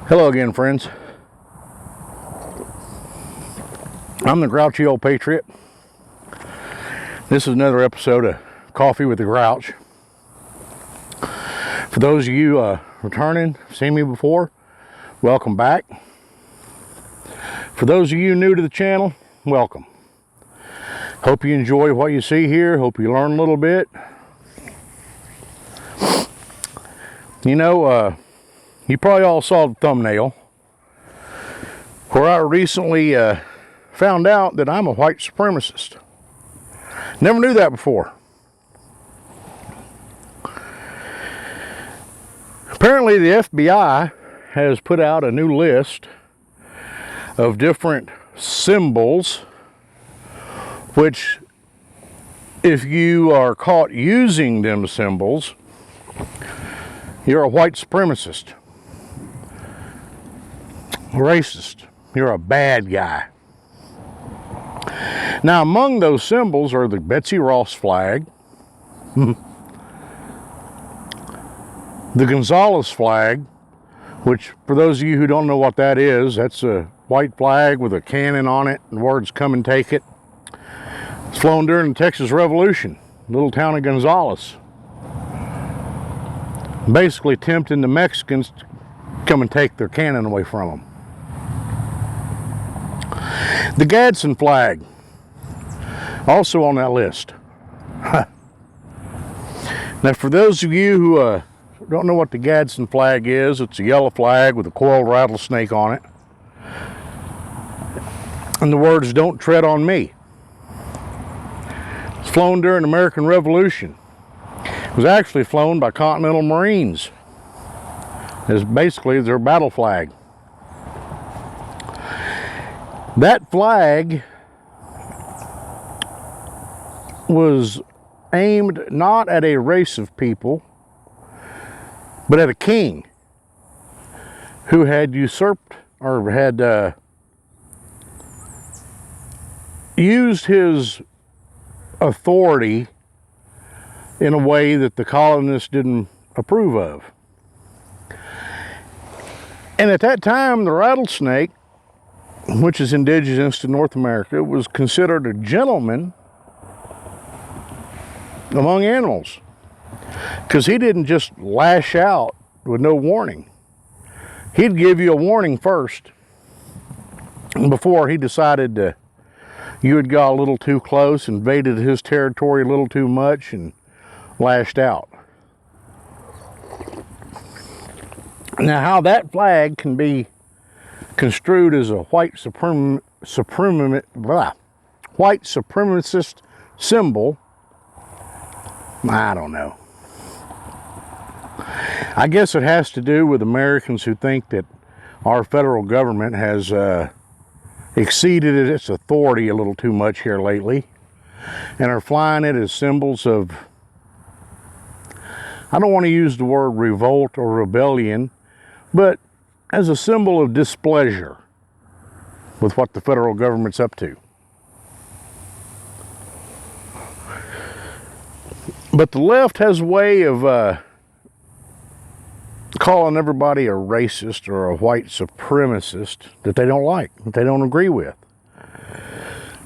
Hello again, friends. I'm the grouchy old patriot. This is another episode of Coffee with the Grouch. For those of you returning, seen me before, welcome back. For those of you new to the channel, welcome. Hope you enjoy what you see here. Hope you learn a little bit. You know, you probably all saw the thumbnail where I recently found out that I'm a white supremacist. Never knew that before. Apparently the FBI has put out a new list of different symbols which, if you are caught using them symbols, you're a white supremacist, racist, you're a bad guy. Now, among those symbols are the Betsy Ross flag, the Gonzales flag, which, for those of you who don't know what that is, that's a white flag with a cannon on it and words "Come and take it." It's flown during the Texas Revolution, little town of Gonzales. Basically tempting the Mexicans to come and take their cannon away from them. The Gadsden flag, also on that list. Now, for those of you who don't know what the Gadsden flag is, it's a yellow flag with a coiled rattlesnake on it. And the words, "Don't tread on me." It's flown during the American Revolution. It was actually flown by Continental Marines. It's basically their battle flag. That flag was aimed not at a race of people, but at a king who had usurped or had used his authority in a way that the colonists didn't approve of. And at that time, the rattlesnake, which is indigenous to North America, was considered a gentleman among animals, because he didn't just lash out with no warning. He'd give you a warning first before he decided that you had got a little too close, invaded his territory a little too much, and lashed out. Now, how that flag can be construed as a white supremacist symbol, I don't know. I guess it has to do with Americans who think that our federal government has exceeded its authority a little too much here lately and are flying it as symbols of, I don't want to use the word revolt or rebellion, but as a symbol of displeasure with what the federal government's up to. But the left has a way of calling everybody a racist or a white supremacist that they don't like, that they don't agree with.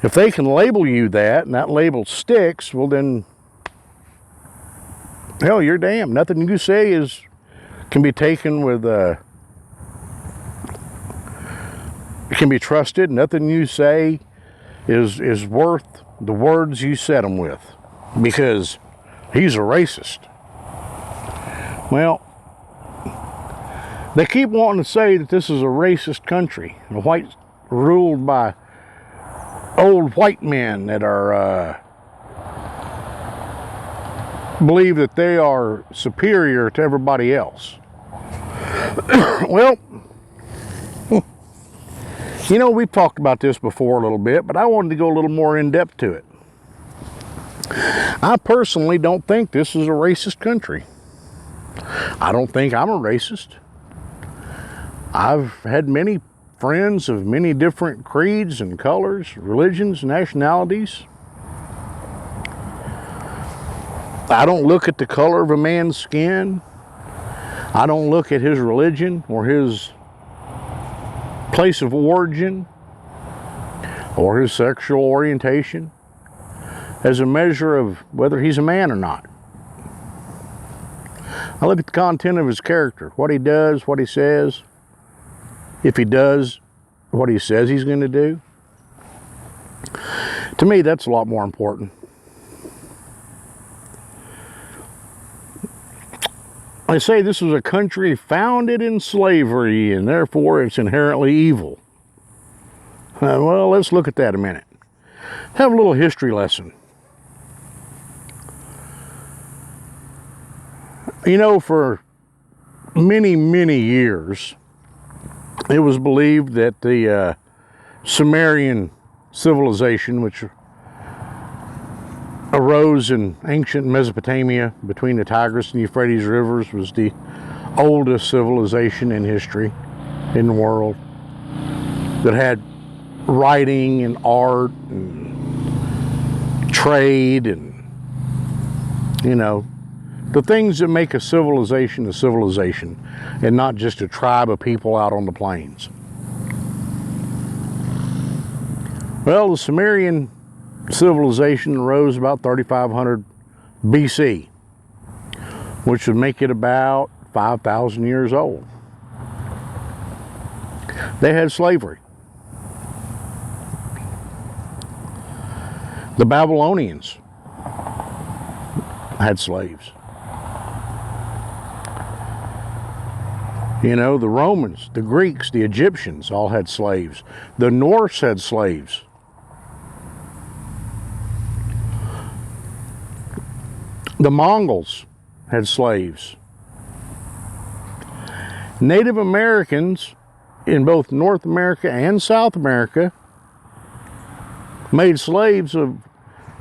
If they can label you that, and that label sticks, well then, hell, you're damned. Nothing you say can be taken with, can be trusted. Nothing you say is worth the words you said them with, because he's a racist. Well, they keep wanting to say that this is a racist country, a white, ruled by old white men that are believe that they are superior to everybody else. Well, you know, we've talked about this before a little bit, but I wanted to go a little more in depth to it. I personally don't think this is a racist country. I don't think I'm a racist. I've had many friends of many different creeds and colors, religions, nationalities. I don't look at the color of a man's skin. I don't look at his religion or his place of origin or his sexual orientation as a measure of whether he's a man or not. I look at the content of his character, what he does, what he says, if he does what he says he's going to do. To me, that's a lot more important. I say this was a country founded in slavery, and therefore it's inherently evil. Well, let's look at that a minute. Have a little history lesson. You know, for many, many years, it was believed that the Sumerian civilization, which arose in ancient Mesopotamia between the Tigris and Euphrates rivers, was the oldest civilization in history in the world, that had writing and art and trade and, you know, the things that make a civilization and not just a tribe of people out on the plains. Well, the Sumerian civilization arose about 3500 BC, which would make it about 5,000 years old. They had slavery. The Babylonians had slaves. You know, the Romans, the Greeks, the Egyptians all had slaves. The Norse had slaves. The Mongols had slaves. Native Americans in both North America and South America made slaves of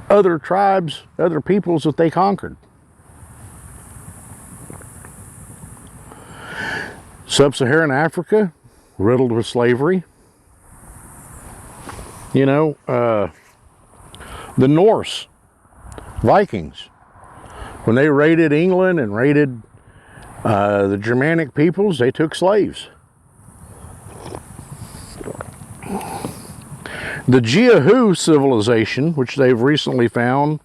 other tribes, other peoples that they conquered. Sub-Saharan Africa, riddled with slavery. You know, the Norse, Vikings, when they raided England and raided the Germanic peoples, they took slaves. The Jiahu civilization, which they've recently found,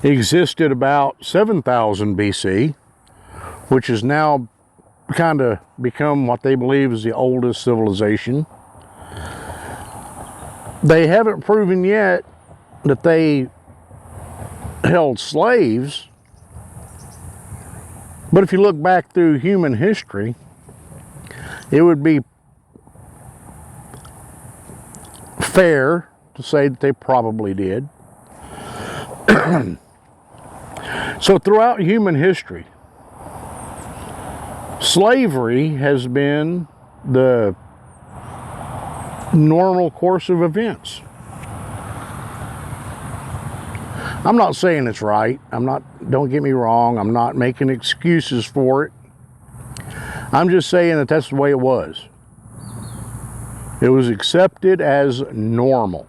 existed about 7000 BC, which has now kind of become what they believe is the oldest civilization. They haven't proven yet that they held slaves, but if you look back through human history, it would be fair to say that they probably did. So throughout human history, slavery has been the normal course of events. I'm not saying it's right. Don't get me wrong, I'm not making excuses for it. I'm just saying that that's the way it was. It was accepted as normal.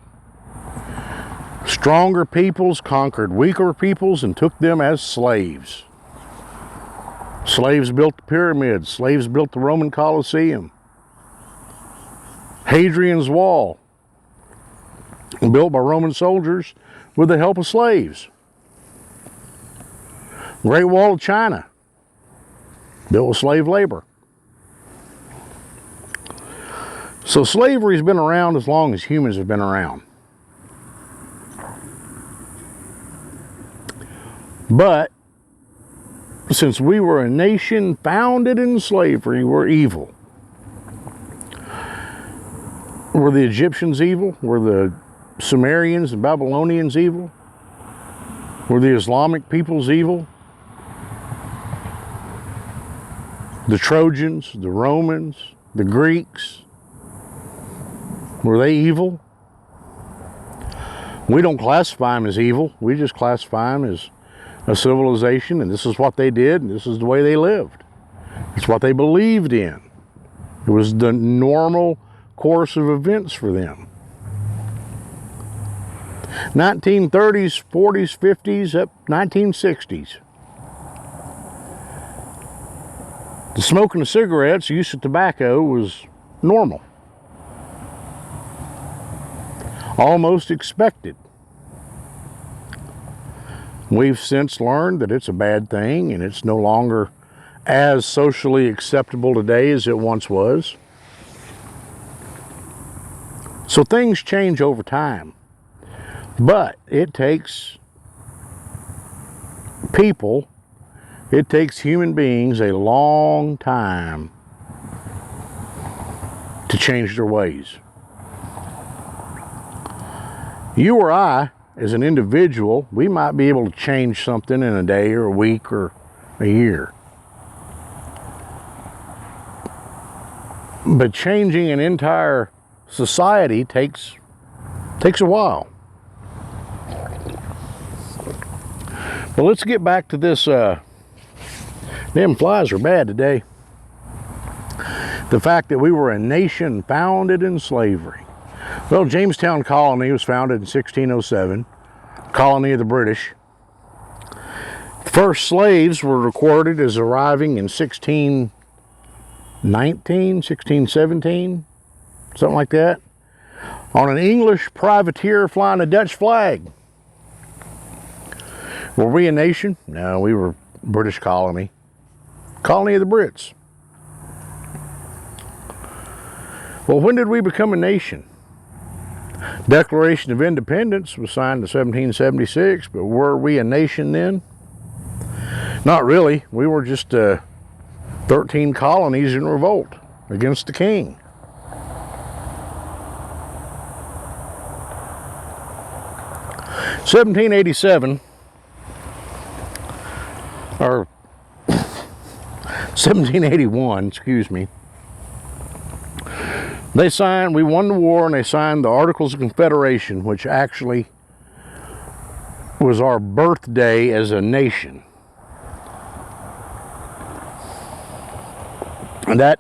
Stronger peoples conquered weaker peoples and took them as slaves. Slaves built the pyramids. Slaves built the Roman Colosseum. Hadrian's Wall, built by Roman soldiers with the help of slaves. Great Wall of China, built with slave labor. So slavery's been around as long as humans have been around. But since we were a nation founded in slavery, we're evil. Were the Egyptians evil? Were the Sumerians and Babylonians evil? Were the Islamic peoples evil? The Trojans, the Romans, the Greeks, were they evil? We don't classify them as evil. We just classify them as a civilization, and this is what they did, and this is the way they lived. It's what they believed in. It was the normal course of events for them. 1930s, 40s, 50s, up 1960s. The smoking of cigarettes, use of tobacco was normal. Almost expected. We've since learned that it's a bad thing and it's no longer as socially acceptable today as it once was. So things change over time. But it takes people, it takes human beings a long time to change their ways. You or I, as an individual, we might be able to change something in a day or a week or a year. But changing an entire society takes a while. But let's get back to this. Them flies are bad today. The fact that we were a nation founded in slavery. Well, Jamestown Colony was founded in 1607, colony of the British. First slaves were recorded as arriving in 1619, 1617, something like that, on an English privateer flying a Dutch flag. Were we a nation? No, we were British colony. Colony of the Brits. Well, when did we become a nation? Declaration of Independence was signed in 1776, but were we a nation then? Not really. We were just 13 colonies in revolt against the king. (1787) or 1781, excuse me. We won the war and they signed the Articles of Confederation, which actually was our birthday as a nation. And that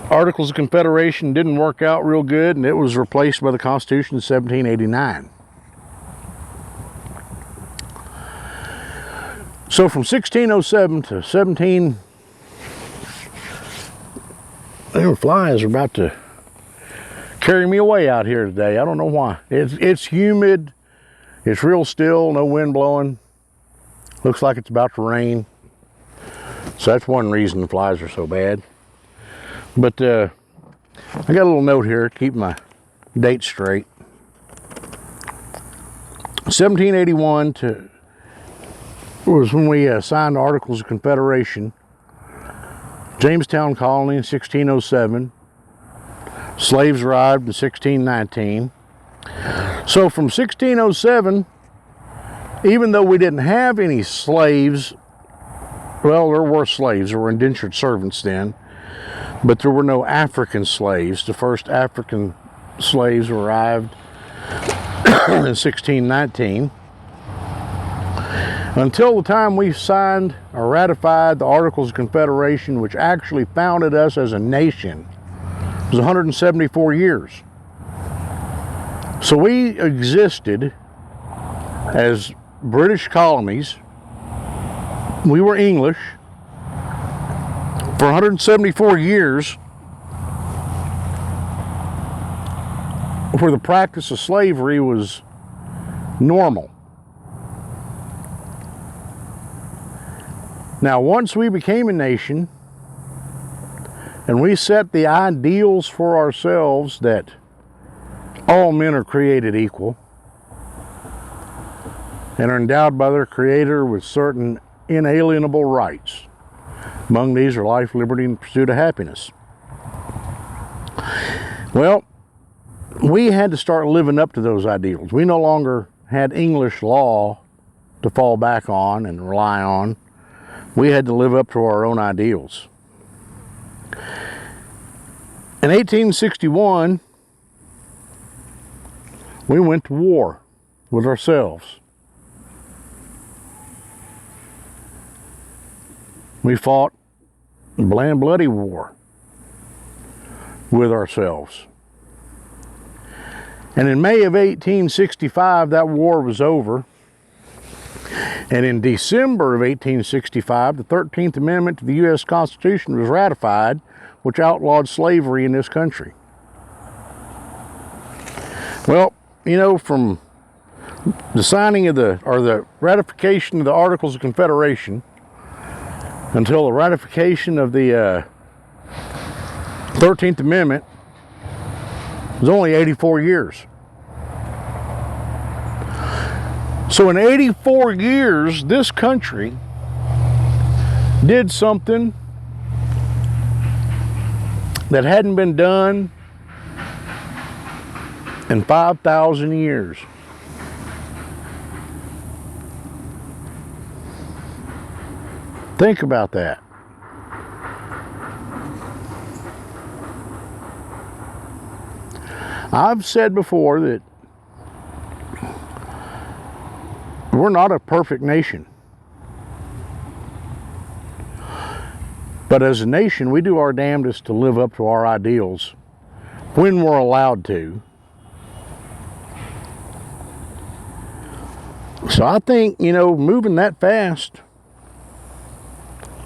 Articles of Confederation didn't work out real good, and it was replaced by the Constitution in 1789. So from 1607 to 17... Them flies are about to carry me away out here today. I don't know why. It's humid. It's real still. No wind blowing. Looks like it's about to rain. So that's one reason the flies are so bad. But I got a little note here to keep my dates straight. 1781 was when we signed the Articles of Confederation. Jamestown Colony in 1607. Slaves arrived in 1619. So from 1607, even though we didn't have any slaves, well, there were slaves, there were indentured servants then, but there were no African slaves. The first African slaves arrived in 1619. Until the time we signed or ratified the Articles of Confederation, which actually founded us as a nation, it was 174 years. So we existed as British colonies. We were English for 174 years, where the practice of slavery was normal. Now, once we became a nation and we set the ideals for ourselves that all men are created equal and are endowed by their Creator with certain inalienable rights. Among these are life, liberty, and pursuit of happiness. Well, we had to start living up to those ideals. We no longer had English law to fall back on and rely on. We had to live up to our own ideals. In 1861, we went to war with ourselves. We fought a bland, bloody war with ourselves. And in May of 1865, that war was over. And in December of 1865, the 13th Amendment to the U.S. Constitution was ratified, which outlawed slavery in this country. Well, you know, from the signing of the ratification of the Articles of Confederation until the ratification of the 13th Amendment was only 84 years. So in 84 years, this country did something that hadn't been done in 5,000 years. Think about that. I've said before that we're not a perfect nation. But as a nation, we do our damnedest to live up to our ideals when we're allowed to. So I think, you know, moving that fast,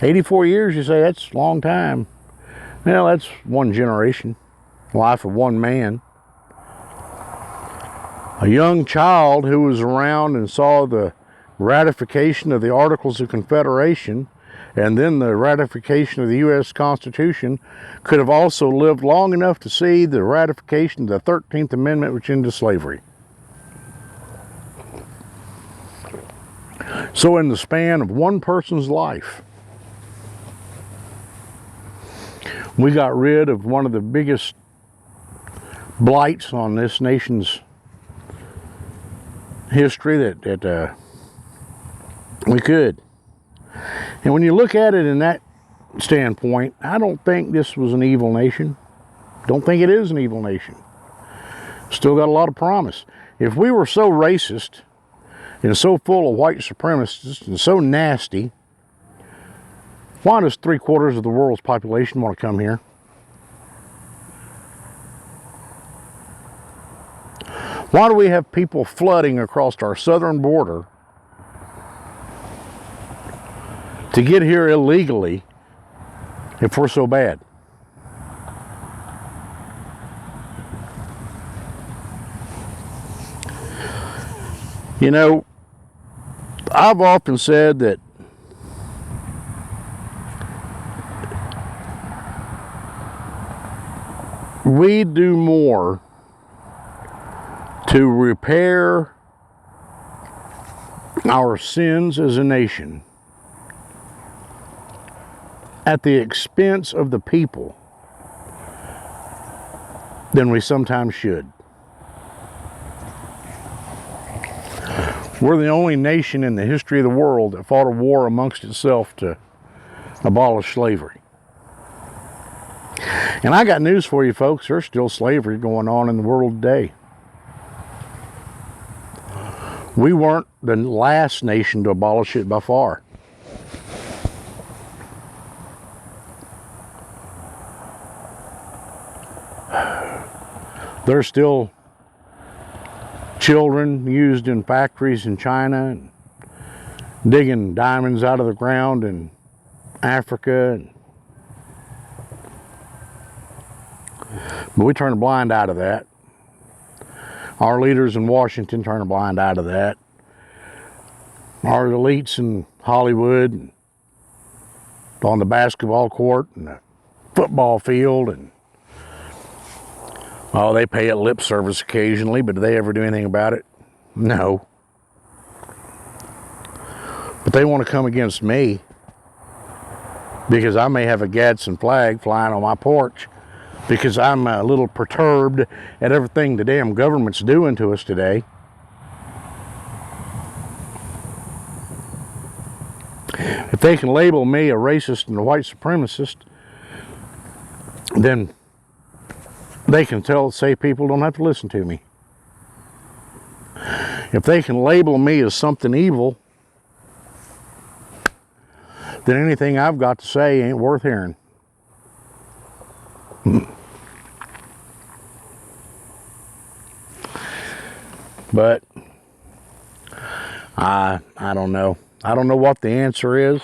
84 years, you say that's a long time. Well, that's one generation, life of one man. A young child who was around and saw the ratification of the Articles of Confederation and then the ratification of the U.S. Constitution could have also lived long enough to see the ratification of the 13th Amendment, which ended slavery. So in the span of one person's life, we got rid of one of the biggest blights on this nation's history that we could. And when you look at it in that standpoint, I don't think this was an evil nation. Don't think it is an evil nation. Still got a lot of promise. If we were so racist and so full of white supremacists and so nasty, why does 3/4 of the world's population want to come here? Why do we have people flooding across our southern border to get here illegally if we're so bad? You know, I've often said that we do more to repair our sins as a nation at the expense of the people than we sometimes should. We're the only nation in the history of the world that fought a war amongst itself to abolish slavery. And I got news for you folks, there's still slavery going on in the world today. We weren't the last nation to abolish it by far. There's still children used in factories in China, and digging diamonds out of the ground in Africa. But we turn a blind eye to that. Our leaders in Washington turn a blind eye to that. Our elites in Hollywood, and on the basketball court and the football field, and oh, they pay it lip service occasionally, but do they ever do anything about it? No. But they want to come against me because I may have a Gadsden flag flying on my porch, because I'm a little perturbed at everything the damn government's doing to us today. If they can label me a racist and a white supremacist, then they can say people don't have to listen to me. If they can label me as something evil, then anything I've got to say ain't worth hearing. But I don't know. I don't know what the answer is.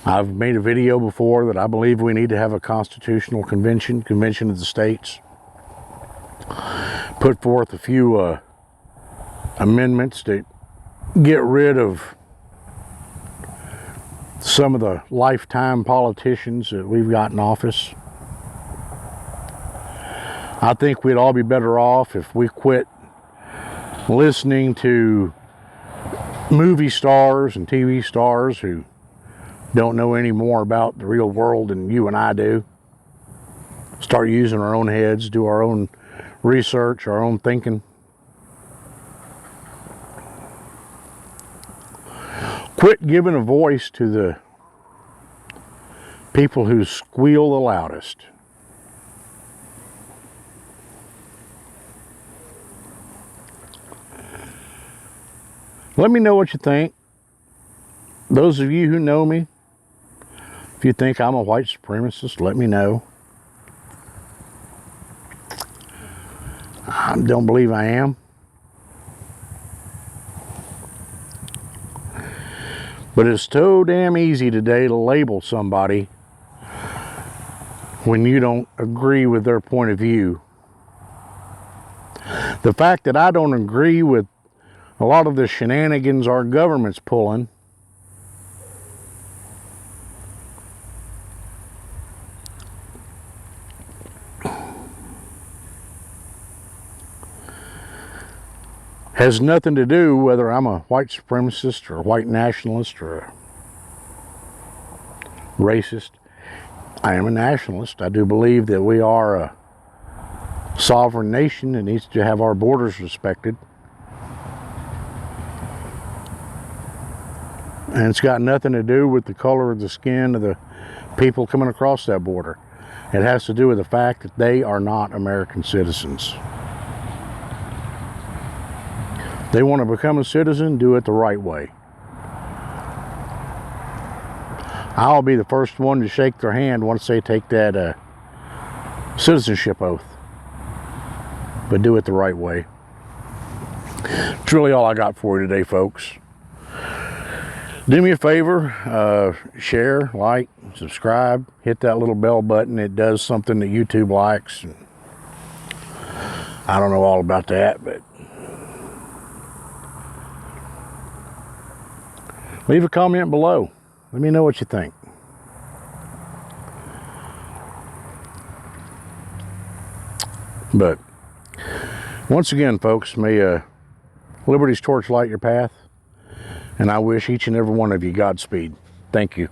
I've made a video before that I believe we need to have a constitutional convention of the states. Put forth a few amendments to get rid of some of the lifetime politicians that we've got in office. I think we'd all be better off if we quit listening to movie stars and TV stars who don't know any more about the real world than you and I do. Start using our own heads, do our own research, our own thinking. Quit giving a voice to the people who squeal the loudest. Let me know what you think. Those of you who know me, if you think I'm a white supremacist, let me know. I don't believe I am. But it's so damn easy today to label somebody when you don't agree with their point of view. The fact that I don't agree with a lot of the shenanigans our government's pulling has nothing to do whether I'm a white supremacist or a white nationalist or a racist. I am a nationalist. I do believe that we are a sovereign nation that needs to have our borders respected. And it's got nothing to do with the color of the skin of the people coming across that border. It has to do with the fact that they are not American citizens. They want to become a citizen, do it the right way. I'll be the first one to shake their hand once they take that citizenship oath. But do it the right way. It's really all I got for you today, folks. Do me a favor, share, like, subscribe, hit that little bell button. It does something that YouTube likes. And I don't know all about that, but leave a comment below. Let me know what you think. But once again, folks, may Liberty's torch light your path. And I wish each and every one of you Godspeed. Thank you.